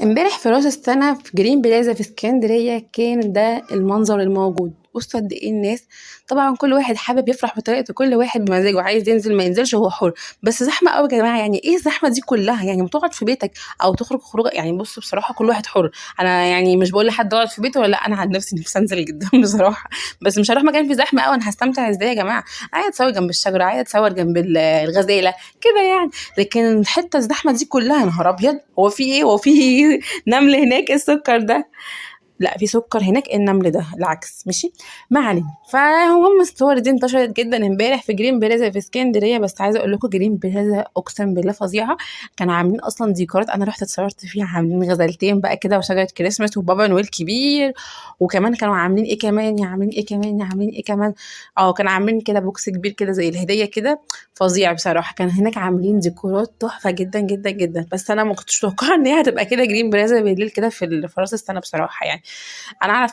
امبارح في راس السنة في جرين بلازا في اسكندرية كان ده المنظر الموجود. بص قد ايه الناس. طبعا كل واحد حابب يفرح بطريقته، كل واحد بمزاجه عايز ينزل ما ينزلش هو حر. بس زحمة قوي يا جماعة، يعني ايه الزحمة دي كلها؟ يعني ما تقعد في بيتك او تخرج خروجه. يعني بص بصراحة كل واحد حر. انا يعني مش بقول لحد اقعد في بيته ولا لا، انا عن نفسي انزل جدا بصراحة. بس مش هروح مكان فيه زحمة قوي، انا هستمتع ازاي يا جماعة؟ عايز اتصور جنب الشجرة، عايز اتصور جنب الغزالة كده يعني. لكن الحتة الزحمة دي كلها يا نهار ابيض، هو في ايه؟ هو في نمل هناك؟ إيه السكر ده؟ لا في سكر هناك، النمل ده العكس ماشي. ما علينا. فهم الصور دي انتشرت جدا امبارح في جرين بلازا في اسكندريه. بس عايزه اقول لكم جرين بلازا اقسم بالله فظيعه. كانوا عاملين اصلا ديكورات، انا رحت اتصورت فيها، عاملين غزلتين بقى كده وشجره كريسماس وبابا نويل كبير. وكمان كانوا عاملين ايه كمان، عاملين ايه كمان، عاملين ايه كمان. اه كانوا عاملين كده بوكس كبير كده زي الهديه كده. فظيع بصراحه، كان هناك عاملين ديكورات تحفه جدا جدا جدا. بس انا ما كنتش متوقعه ان هي هتبقى كده جرين بلازا بالليل كده في راس السنه بصراحه يعني. انا اعرف